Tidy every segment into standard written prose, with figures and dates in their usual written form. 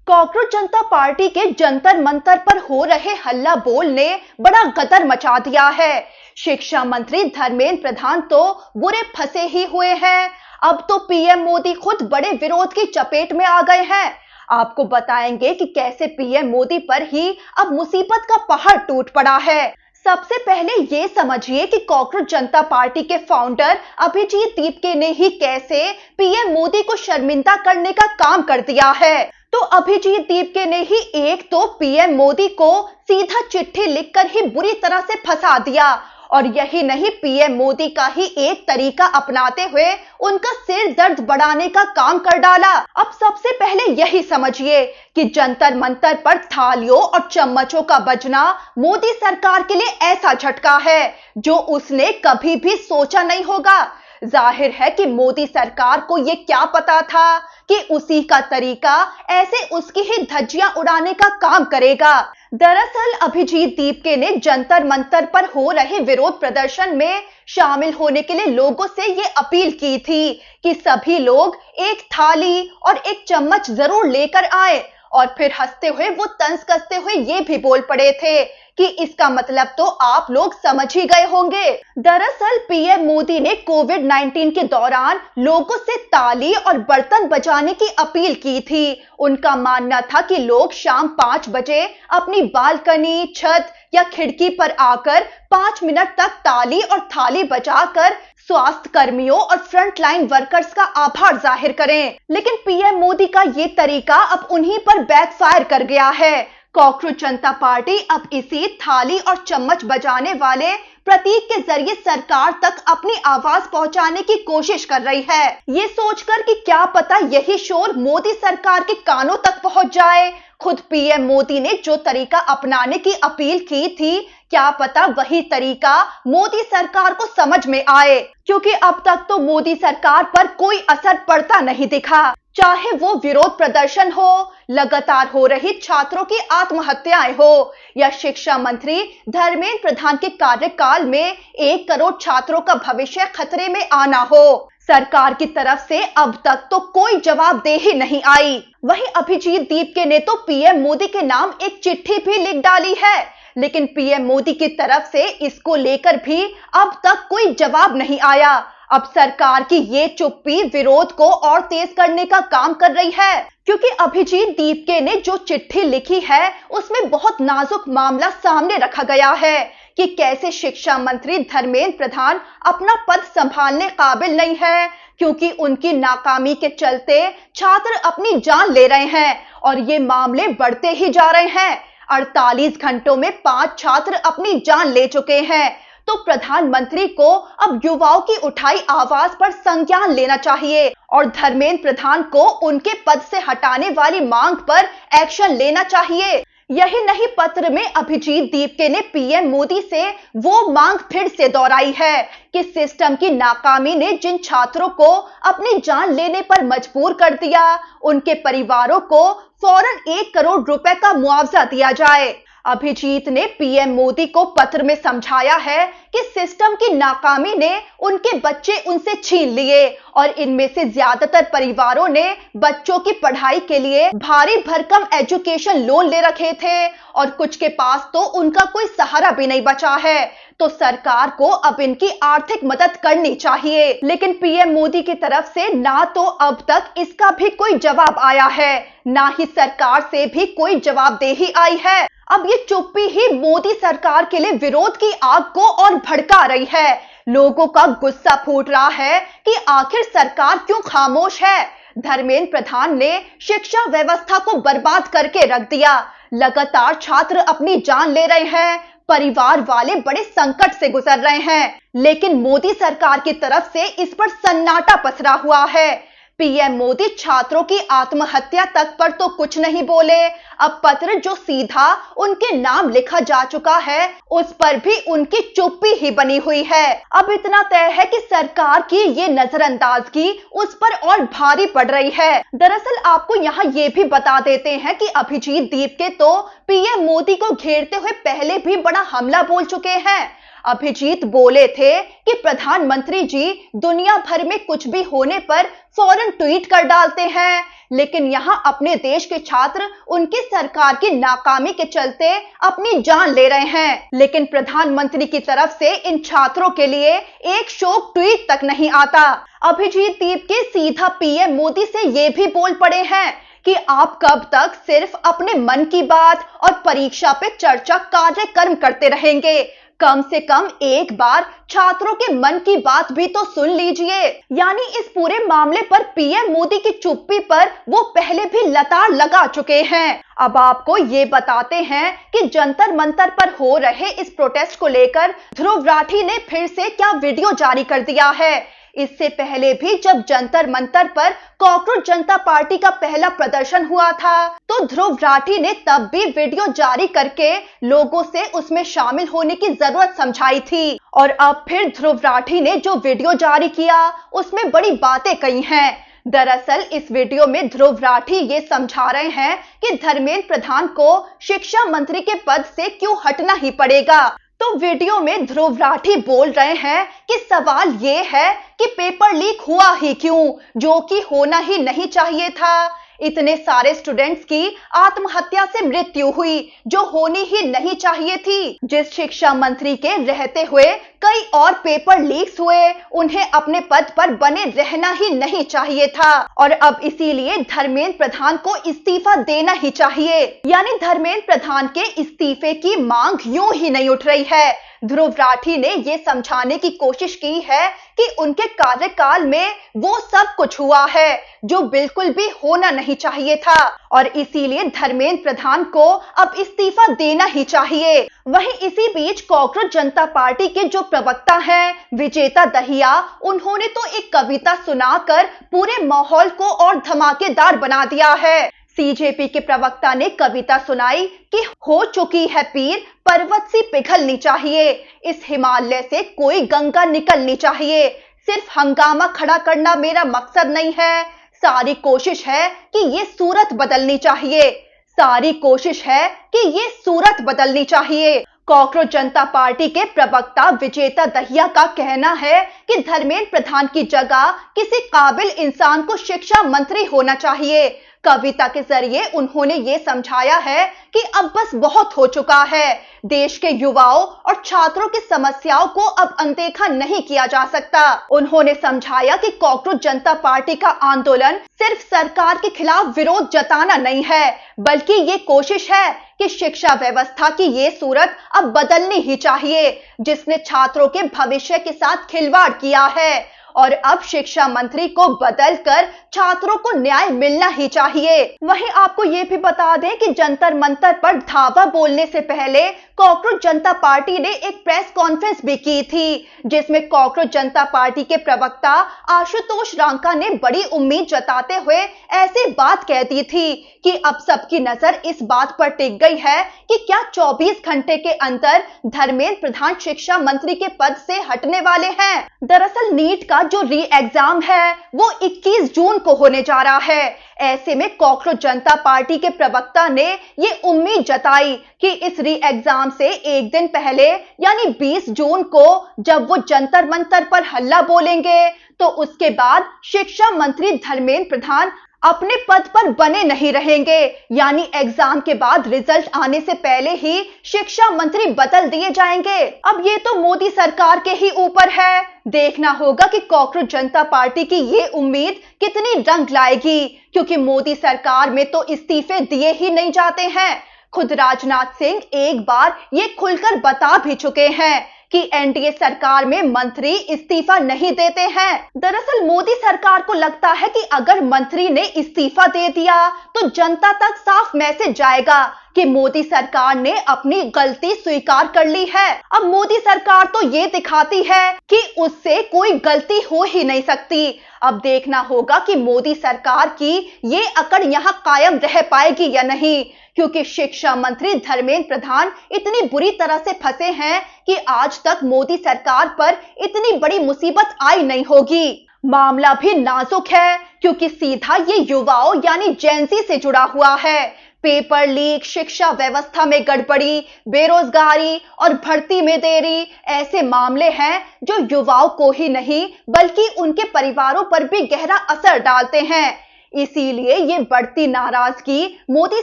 Cockroach जनता party के जंतर मंतर पर हो रहे हल्ला बोल ने बड़ा गदर मचा दिया है। शिक्षा मंत्री धर्मेंद्र प्रधान तो बुरे फंसे ही हुए हैं। अब तो पीएम मोदी खुद बड़े विरोध की चपेट में आ गए हैं। आपको बताएंगे कि कैसे पीएम मोदी पर ही अब मुसीबत का पहाड़ टूट पड़ा है। सबसे पहले ये समझिए कि कॉकरोच जनता पार्टी के फाउंडर अभिजीत दीपके ने ही कैसे पीएम मोदी को शर्मिंदा करने का काम कर दिया है। तो अभिजीत दीपके ने ही एक तो पीएम मोदी को सीधा चिट्ठी लिखकर ही बुरी तरह से फंसा दिया, और यही नहीं, पीएम मोदी का ही एक तरीका अपनाते हुए उनका सिर दर्द बढ़ाने का काम कर डाला। अब सबसे पहले यही समझिए कि जंतर मंतर पर थालियों और चम्मचों का बजना मोदी सरकार के लिए ऐसा झटका है जो उसने कभी भी सोचा नहीं होगा। जाहिर है कि मोदी सरकार को ये क्या पता था कि उसी का तरीका ऐसे उसकी ही धज्जियां उड़ाने का काम करेगा। दरअसल अभिजीत दीपके ने जंतर मंतर पर हो रहे विरोध प्रदर्शन में शामिल होने के लिए लोगों से ये अपील की थी कि सभी लोग एक थाली और एक चम्मच जरूर लेकर आए, और फिर हंसते हुए वो तंज कसते हुए ये भी बोल पड़े थे कि इसका मतलब तो आप लोग समझ ही गए होंगे। दरअसल पीएम मोदी ने कोविड-19 के दौरान लोगों से ताली और बर्तन बजाने की अपील की थी। उनका मानना था कि लोग शाम 5 बजे अपनी बालकनी, छत या खिड़की पर आकर 5 मिनट तक ताली और थाली बजाकर स्वास्थ्य कर्मियों और फ्रंट लाइन वर्कर्स का आभार जाहिर करें। लेकिन पीएम मोदी का ये तरीका अब उन्हीं पर बैकफायर कर गया है। कॉकरोच जनता पार्टी अब इसी थाली और चम्मच बजाने वाले प्रतीक के जरिए सरकार तक अपनी आवाज पहुंचाने की कोशिश कर रही है, ये सोचकर कि क्या पता यही शोर मोदी सरकार के कानों तक पहुंच जाए। खुद पीएम मोदी ने जो तरीका अपनाने की अपील की थी, क्या पता वही तरीका मोदी सरकार को समझ में आए, क्योंकि अब तक तो मोदी सरकार पर कोई असर पड़ता नहीं दिखा। चाहे वो विरोध प्रदर्शन हो, लगातार हो रही छात्रों की आत्महत्याएं हो, या शिक्षा मंत्री धर्मेंद्र प्रधान के कार्यकाल में 1 करोड़ छात्रों का भविष्य खतरे में आना हो, सरकार की तरफ से अब तक तो कोई जवाबदेही नहीं आई। वहीं अभिजीत दीपके ने तो पीएम मोदी के नाम एक चिट्ठी भी लिख डाली है, लेकिन पीएम मोदी की तरफ से इसको लेकर भी अब तक कोई जवाब नहीं आया। अब सरकार की ये चुप्पी विरोध को और तेज करने का काम कर रही है, क्योंकि अभिजीत दीपके ने जो चिट्ठी लिखी है उसमें बहुत नाजुक मामला सामने रखा गया है कि कैसे शिक्षा मंत्री धर्मेंद्र प्रधान अपना पद संभालने काबिल नहीं है, क्योंकि उनकी नाकामी के चलते छात्र अपनी जान ले रहे हैं और ये मामले बढ़ते ही जा रहे हैं। 48 घंटों में 5 छात्र अपनी जान ले चुके हैं। तो प्रधानमंत्री को अब युवाओं की उठाई आवाज पर संज्ञान लेना चाहिए और धर्मेंद्र प्रधान को उनके पद से हटाने वाली मांग पर एक्शन लेना चाहिए। यही नहीं, पत्र में अभिजीत दीपके ने पीएम मोदी से वो मांग फिर से दोहराई है कि सिस्टम की नाकामी ने जिन छात्रों को अपनी जान लेने पर मजबूर कर दिया, उनके परिवारों को फौरन 1 करोड़ रुपए का मुआवजा दिया जाए। अभिजीत ने पीएम मोदी को पत्र में समझाया है कि सिस्टम की नाकामी ने उनके बच्चे उनसे छीन लिए, और इनमें से ज्यादातर परिवारों ने बच्चों की पढ़ाई के लिए भारी भरकम एजुकेशन लोन ले रखे थे, और कुछ के पास तो उनका कोई सहारा भी नहीं बचा है। तो सरकार को अब इनकी आर्थिक मदद करनी चाहिए। लेकिन पीएम मोदी की तरफ से ना तो अब तक इसका भी कोई जवाब आया है, ना ही सरकार से भी कोई जवाबदेही आई है। अब ये चुप्पी ही मोदी सरकार के लिए विरोध की आग को और भड़का रही है। लोगों का गुस्सा फूट रहा है कि आखिर सरकार क्यों खामोश है। धर्मेंद्र प्रधान ने शिक्षा व्यवस्था को बर्बाद करके रख दिया। लगातार छात्र अपनी जान ले रहे हैं, परिवार वाले बड़े संकट से गुजर रहे हैं, लेकिन मोदी सरकार की तरफ से इस पर सन्नाटा पसरा हुआ है। पीएम मोदी छात्रों की आत्महत्या तक पर तो कुछ नहीं बोले। अब पत्र जो सीधा उनके नाम लिखा जा चुका है, उस पर भी उनकी चुप्पी ही बनी हुई है। अब इतना तय है कि सरकार की ये नजरअंदाजगी उस पर और भारी पड़ रही है। दरअसल आपको यहाँ ये भी बता देते हैं कि अभिजीत दीपके तो पीएम मोदी को घेरते हुए पहले भी बड़ा हमला बोल चुके हैं। अभिजीत बोले थे कि प्रधानमंत्री जी दुनिया भर में कुछ भी होने पर फौरन ट्वीट कर डालते हैं, लेकिन यहाँ अपने देश के छात्र उनकी सरकार की नाकामी के चलते अपनी जान ले रहे हैं, लेकिन प्रधानमंत्री की तरफ से इन छात्रों के लिए एक शोक ट्वीट तक नहीं आता। अभिजीत दीप के सीधा पीएम मोदी से ये भी बोल पड़े हैं कि आप कब तक सिर्फ अपने मन की बात और परीक्षा पे चर्चा कार्यक्रम करते रहेंगे। कम से कम एक बार छात्रों के मन की बात भी तो सुन लीजिए। यानी इस पूरे मामले पर पीएम मोदी की चुप्पी पर वो पहले भी लताड़ लगा चुके हैं। अब आपको ये बताते हैं कि जंतर मंतर पर हो रहे इस प्रोटेस्ट को लेकर ध्रुव राठी ने फिर से क्या वीडियो जारी कर दिया है। इससे पहले भी जब जंतर मंतर पर कॉकरोच जनता पार्टी का पहला प्रदर्शन हुआ था, तो ध्रुव राठी ने तब भी वीडियो जारी करके लोगों से उसमें शामिल होने की जरूरत समझाई थी। और अब फिर ध्रुव राठी ने जो वीडियो जारी किया उसमें बड़ी बातें कही हैं। दरअसल इस वीडियो में ध्रुव राठी ये समझा रहे हैं कि धर्मेंद्र प्रधान को शिक्षा मंत्री के पद से क्यों हटना ही पड़ेगा। तो वीडियो में ध्रुव राठी बोल रहे हैं कि सवाल ये है कि पेपर लीक हुआ ही क्यों, जो कि होना ही नहीं चाहिए था। इतने सारे स्टूडेंट्स की आत्महत्या से मृत्यु हुई जो होनी ही नहीं चाहिए थी। जिस शिक्षा मंत्री के रहते हुए कई और पेपर लीक्स हुए, उन्हें अपने पद पर बने रहना ही नहीं चाहिए था। और अब इसीलिए धर्मेंद्र प्रधान को इस्तीफा देना ही चाहिए। यानी धर्मेंद्र प्रधान के इस्तीफे की मांग यूं ही नहीं उठ रही है। ध्रुव राठी ने ये समझाने की कोशिश की है कि उनके कार्यकाल में वो सब कुछ हुआ है जो बिल्कुल भी होना नहीं चाहिए था, और इसीलिए धर्मेंद्र प्रधान को अब इस्तीफा देना ही चाहिए। वहीं इसी बीच कॉकरोच जनता पार्टी के जो प्रवक्ता हैं विजेता दहिया, उन्होंने तो एक कविता सुनाकर पूरे माहौल को और धमाकेदार बना दिया है। सीजेपी के प्रवक्ता ने कविता सुनाई कि हो चुकी है पीर पर्वत सी पिघलनी चाहिए, इस हिमालय से कोई गंगा निकलनी चाहिए, सिर्फ हंगामा खड़ा करना मेरा मकसद नहीं है, सारी कोशिश है कि ये सूरत बदलनी चाहिए, सारी कोशिश है कि ये सूरत बदलनी चाहिए। कॉकरोच जनता पार्टी के प्रवक्ता विजेता दहिया का कहना है कि धर्मेंद्र प्रधान की जगह किसी काबिल इंसान को शिक्षा मंत्री होना चाहिए। कविता के जरिए उन्होंने ये समझाया है कि अब बस बहुत हो चुका है, देश के युवाओं और छात्रों की समस्याओं को अब अनदेखा नहीं किया जा सकता। उन्होंने समझाया कि कॉकरोच जनता पार्टी का आंदोलन सिर्फ सरकार के खिलाफ विरोध जताना नहीं है, बल्कि ये कोशिश है कि शिक्षा व्यवस्था की ये सूरत अब बदलनी ही चाहिए जिसने छात्रों के भविष्य के साथ खिलवाड़ किया है, और अब शिक्षा मंत्री को बदलकर छात्रों को न्याय मिलना ही चाहिए। वहीं आपको ये भी बता दें कि जंतर मंतर पर धावा बोलने से पहले कॉकरोच जनता पार्टी ने एक प्रेस कॉन्फ्रेंस भी की थी, जिसमें कॉकरोच जनता पार्टी के प्रवक्ता आशुतोष रांका ने बड़ी उम्मीद जताते हुए ऐसी बात कह दी थी कि अब सबकी नजर इस बात पर टिक गई है कि क्या 24 घंटे के अंदर धर्मेंद्र प्रधान शिक्षा मंत्री के पद से हटने वाले हैं। दरअसल नीट का जो री एग्जाम है वो 21 जून को होने जा रहा है। ऐसे में कॉकरोच जनता पार्टी के प्रवक्ता ने ये उम्मीद जताई कि इस री एग्जाम से एक दिन पहले यानी 20 जून को जब वो जंतर मंतर पर हल्ला बोलेंगे, तो उसके बाद शिक्षा मंत्री धर्मेंद्र प्रधान अपने पद पर बने नहीं रहेंगे, यानी एग्जाम के बाद रिजल्ट आने से पहले ही शिक्षा मंत्री बदल दिए जाएंगे। अब ये तो मोदी सरकार के ही ऊपर है, देखना होगा कि कॉकरोच जनता पार्टी की ये उम्मीद कितनी रंग लाएगी, क्योंकि मोदी सरकार में तो इस्तीफे दिए ही नहीं जाते हैं। खुद राजनाथ सिंह एक बार ये खुलकर बता भी चुके हैं कि एनडीए सरकार में मंत्री इस्तीफा नहीं देते हैं। दरअसल मोदी सरकार को लगता है कि अगर मंत्री ने इस्तीफा दे दिया तो जनता तक साफ मैसेज जाएगा कि मोदी सरकार ने अपनी गलती स्वीकार कर ली है। अब मोदी सरकार तो ये दिखाती है कि उससे कोई गलती हो ही नहीं सकती। अब देखना होगा कि मोदी सरकार की ये अकड़ यहाँ कायम रह पाएगी या नहीं, क्योंकि शिक्षा मंत्री धर्मेंद्र प्रधान इतनी बुरी तरह से फंसे हैं कि आज तक मोदी सरकार पर इतनी बड़ी मुसीबत आई नहीं होगी। मामला भी नाजुक है क्योंकि सीधा ये युवाओं यानी जेन ज़ी से जुड़ा हुआ है। पेपर लीक, शिक्षा व्यवस्था में गड़बड़ी, बेरोजगारी और भर्ती में देरी ऐसे मामले हैं जो युवाओं को ही नहीं बल्कि उनके परिवारों पर भी गहरा असर डालते हैं। इसीलिए ये बढ़ती नाराजगी मोदी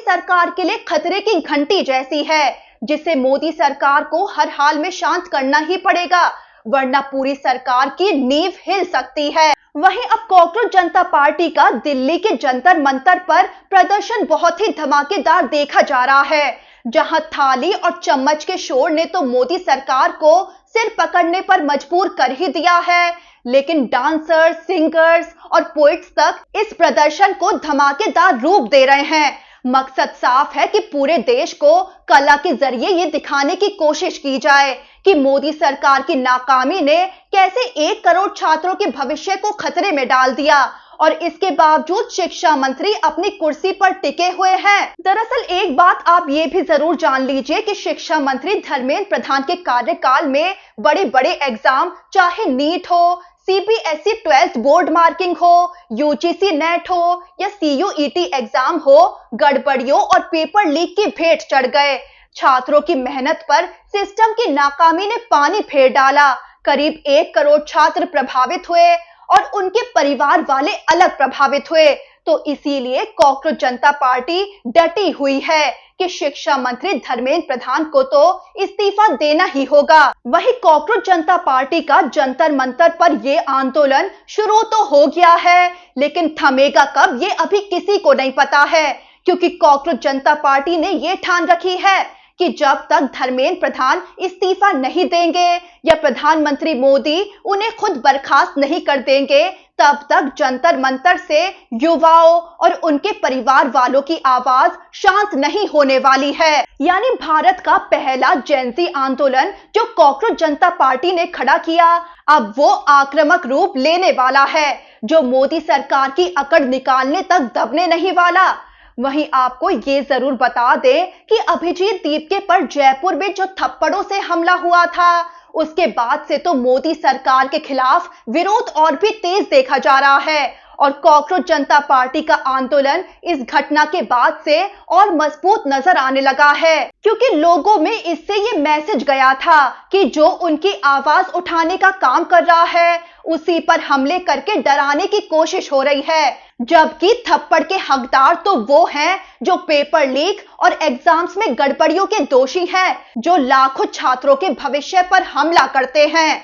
सरकार के लिए खतरे की घंटी जैसी है, जिसे मोदी सरकार को हर हाल में शांत करना ही पड़ेगा, वरना पूरी सरकार की नींव हिल सकती है। वहीं अब कॉकरोच जनता पार्टी का दिल्ली के जंतर मंतर पर प्रदर्शन बहुत ही धमाकेदार देखा जा रहा है, जहां थाली और चम्मच के शोर ने तो मोदी सरकार को सिर पकड़ने पर मजबूर कर ही दिया है, लेकिन डांसर्स, सिंगर्स और पोइट्स तक इस प्रदर्शन को धमाकेदार रूप दे रहे हैं। मकसद साफ है कि पूरे देश को कला के जरिए ये दिखाने की कोशिश की जाए कि मोदी सरकार की नाकामी ने कैसे 1 करोड़ छात्रों के भविष्य को खतरे में डाल दिया और इसके बावजूद शिक्षा मंत्री अपनी कुर्सी पर टिके हुए हैं। दरअसल एक बात आप ये भी जरूर जान लीजिए कि शिक्षा मंत्री धर्मेंद्र प्रधान के कार्यकाल में बड़े बड़े एग्जाम, चाहे नीट हो, सीबीएसई 12th बोर्ड मार्किंग हो, यूजीसी नेट हो या सीयूईटी एग्जाम हो, गड़बड़ियों और पेपर लीक की भेंट चढ़ गए। छात्रों की मेहनत पर सिस्टम की नाकामी ने पानी फेर डाला। करीब 1 करोड़ छात्र प्रभावित हुए और उनके परिवार वाले अलग प्रभावित हुए। तो इसीलिए कॉकरोच जनता पार्टी डटी हुई है कि शिक्षा मंत्री धर्मेंद्र प्रधान को तो इस्तीफा देना ही होगा। वहीं कॉकरोच जनता पार्टी का जंतर मंतर पर ये आंदोलन शुरू तो हो गया है, लेकिन थमेगा कब ये अभी किसी को नहीं पता है, क्योंकि कॉकरोच जनता पार्टी ने ये ठान रखी है कि जब तक धर्मेंद्र प्रधान इस्तीफा नहीं देंगे या प्रधानमंत्री मोदी उन्हें खुद बर्खास्त नहीं कर देंगे, तब तक जंतर मंतर से युवाओं और उनके परिवार वालों की आवाज शांत नहीं होने वाली है। यानी भारत का पहला जेनजी आंदोलन जो कॉकरोच जनता पार्टी ने खड़ा किया, अब वो आक्रामक रूप लेने वाला है, जो मोदी सरकार की अकड़ निकालने तक दबने नहीं वाला। वहीं आपको ये जरूर बता दें कि अभिजीत दीपके पर जयपुर में जो थप्पड़ों से हमला हुआ था, उसके बाद से तो मोदी सरकार के खिलाफ विरोध और भी तेज देखा जा रहा है और कॉकरोच जनता पार्टी का आंदोलन इस घटना के बाद से और मजबूत नजर आने लगा है, क्योंकि लोगों में इससे ये मैसेज गया था कि जो उनकी आवाज उठाने का काम कर रहा है उसी पर हमले करके डराने की कोशिश हो रही है, जबकि थप्पड़ के हकदार तो वो हैं जो पेपर लीक और एग्जाम्स में गड़बड़ियों के दोषी हैं, जो लाखों छात्रों के भविष्य पर हमला करते हैं।